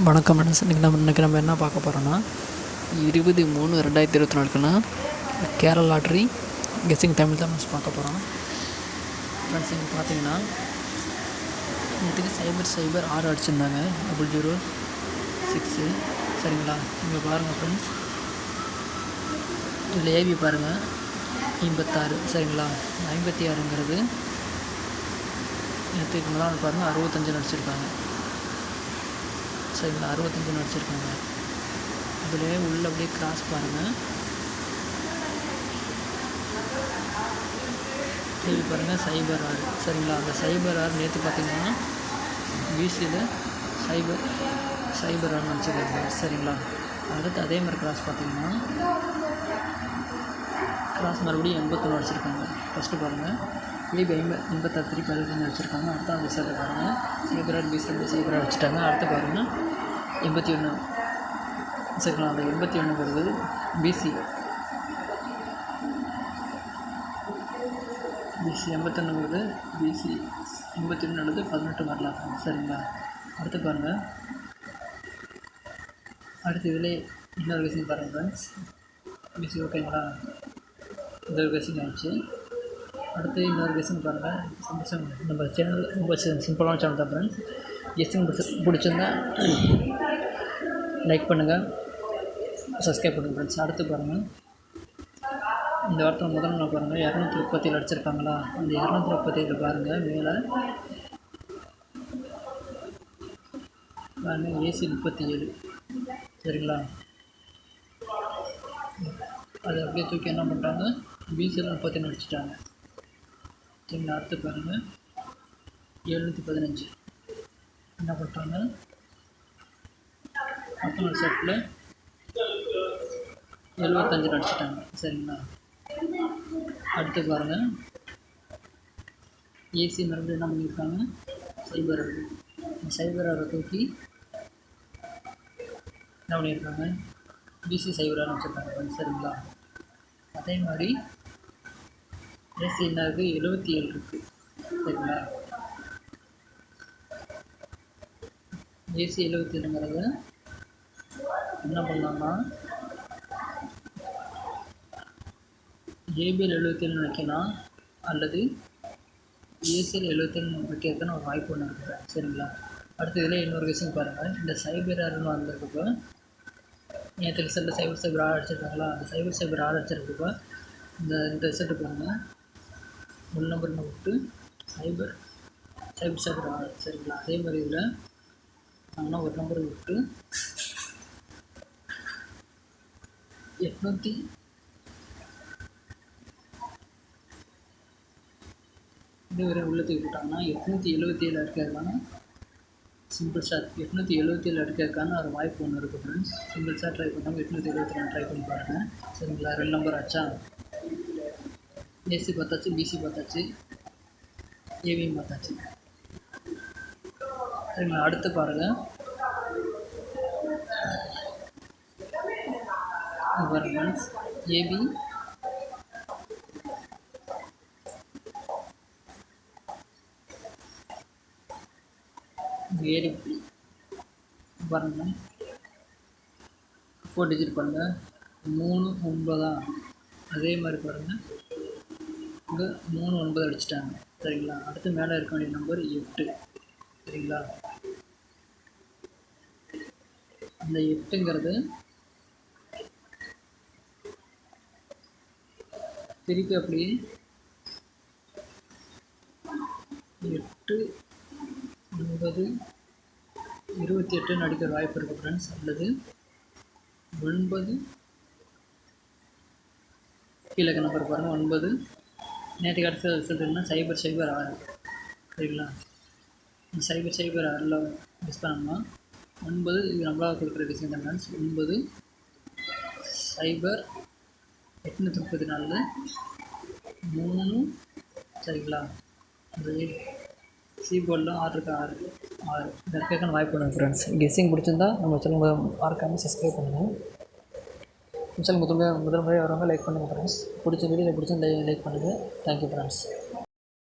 வணக்கம் ஃப்ரெண்ட்ஸ். இன்றைக்கி நம்ம என்ன பார்க்க போகிறோன்னா 20/3/2024 கேரளா லாட்ரி கெஸ்ஸிங் தமிழ் தான் பார்க்க போகிறோம். ஃப்ரெண்ட்ஸ் இங்கே பார்த்தீங்கன்னா நேற்றுக்கு சைபர் 6 அடிச்சிருந்தாங்க 006. சரிங்களா, இங்கே பாருங்கள் ஃப்ரெண்ட்ஸ், இதில் ஏபி பாருங்கள் 56. சரிங்களா, 56ங்கிறது நேற்றுக்கு முதல் நாள் பாருங்கள் 65 அடிச்சிருக்காங்க. சரிங்களா, 65 அடிச்சிருக்காங்க. அதிலே உள்ள அப்படியே கிராஸ் பாருங்கள், டிவி பாருங்கள் சைபர் 6. சரிங்களா, அந்த சைபர் 6 நேற்று பார்த்திங்கன்னா பிசியில் சைபர் 6 அடிச்சிருக்காங்க. சரிங்களா, அடுத்து அதே மாதிரி கிராஸ் பார்த்திங்கன்னா கிராஸ் மறுபடியும் 81 அடிச்சிருக்காங்க. ஃபஸ்ட்டு பாருங்கள் ஏபி 86 திருப்பி 65 அடிச்சிருக்காங்க. அடுத்த அந்த சைடில் பாருங்கள் சைபர் 6 சைபர் 6 அடிச்சிட்டாங்க. அடுத்து பாருங்கள் 81. சரிங்களா, அந்த 81ங்கிறது பிசி 81ங்கிறது பிசி 81 நடந்து 18 வரலாம். சரிங்களா, அடுத்து பாருங்கள், அடுத்து இதிலே இன்னொரு கெஸ்ஸிங் பாருங்கள் ஃப்ரெண்ட்ஸ். பிசி ஓகேங்களா, இந்த ஒரு கெஸ்ஸிங் ஆகிடுச்சு. அடுத்து இன்னொரு கெஸ்ஸிங் பாருங்கள். நம்ம சேனல் ரொம்ப சிம்பிளான சேனல் தான் ஃப்ரெண்ட்ஸ். கெஸ்ஸிங் பிடிச்சிருந்தா லைக் பண்ணுங்கள், சப்ஸ்கிரைப் பண்ணுங்கள் ஃப்ரெண்ட்ஸ். அடுத்து பாருங்கள், இந்த வாரத்தில் முதல் நாள் பாருங்கள் 237 அடிச்சிருக்காங்களா. அந்த 237 பாருங்கள் மேலே பாருங்கள் ஏசி 37. சரிங்களா, அது அப்படியே தூக்கி என்ன பண்ணுறாங்க பிசியில் 31 அடிச்சிட்டாங்க. சரிங்களா, அடுத்து பாருங்கள் 715 என்ன பண்ணுறாங்க 19 செட்டில் 75 அடிச்சிட்டாங்க. சரிங்களா, அடுத்து பாருங்கள் ஏசி மறுபடியும் என்ன பண்ணியிருக்காங்க சைபர் 6 தூக்கி என்ன பண்ணியிருக்காங்க பிசி சைபர் 6 வச்சுருக்காங்க. சரிங்களா, அதே மாதிரி ஏசி என்ன இருக்குது 77 இருக்குது. சரிங்களா, ஏசி 77ங்கிறத என்ன பண்ணலாம்னா ஏபிஎல் 77 வைக்கலாம், அல்லது ஏசிஎல் 77 வைக்கிறதுக்கான ஒரு வாய்ப்பு ஒன்று இருக்குது. சரிங்களா, அடுத்து இதில் இன்னொரு விஷயம் பாருங்கள். இந்த சைபர் 6 வந்திருக்கப்போ நேற்று ரிசல்ட்டில் சைபர் 6 அடிச்சிருக்காங்களா. அந்த சைபர் 6 அடிச்சிருக்கப்போ இந்த ரிசல்ட்டு பாருங்கள் 1 நம்பர் விட்டு சைபர் 6. சரிங்களா, அதே மாதிரி இதில் நாங்கள் ஒரு நம்பர் விட்டு 800 இது வரை உள்ளத்துக்கு விட்டாங்கன்னா 877 அடிக்கிறதுக்கான சிம்பிள் ஷாட் 877 அடிக்கிறதுக்கான ஒரு வாய்ப்பு ஒன்று இருக்குது ஃப்ரெண்ட்ஸ். சிம்பிள் ஷாட் ட்ரை பண்ணாமல் 872 ட்ரை பண்ணி பாருங்கள். சரிங்களா, 2 நம்பர் ஆச்சா. ஏசி பார்த்தாச்சு, பிசி பார்த்தாச்சு, ஏவியும் பார்த்தாச்சு. சரிங்களா, அடுத்து பாருங்கள் ஃப்ரெண்ட்ஸ் ஏபி ஏரிப்பி பாருங்கள் 4 டிஜிட் பாருங்கள் 39. அதே மாதிரி பாருங்கள் இங்கே 39 அடிச்சிட்டாங்க. சரிங்களா, அடுத்து மேலே இருக்க வேண்டிய நம்பர் 8. சரிங்களா, அந்த 8ங்கிறது திருப்பி அப்படியே 8 9 28 அடிக்கிற வாய்ப்பு இருக்குது ஃப்ரெண்ட்ஸ். அல்லது 9 கீழே நம்பர் பாருங்கள் 9. நேற்றுக்கு அடுத்த ரிசல்ட் என்ன சைபர் 6. சரிங்களா, சைபர் 6 மிஸ் பண்ணோம்னா 9 இது நம்மளாக கொடுக்குற டிசைன் தான் ஃப்ரெண்ட்ஸ். 9 சைபர் 834 3. சரிங்களா, இந்த கீபோர்டில் 6 இதற்கான வாய்ப்பு பண்ணுங்கள் ஃப்ரெண்ட்ஸ். கெஸ்ஸிங் பிடிச்சிருந்தா நம்ம சேனல் மறக்காமல் சப்ஸ்கிரைப் பண்ணுங்கள். சேனல் முதல் முறையாக வரவங்க லைக் பண்ணுங்கள் ஃப்ரெண்ட்ஸ். பிடிச்ச வீடியோ பிடிச்சிருந்தா லைக் பண்ணுங்கள். Thank you friends.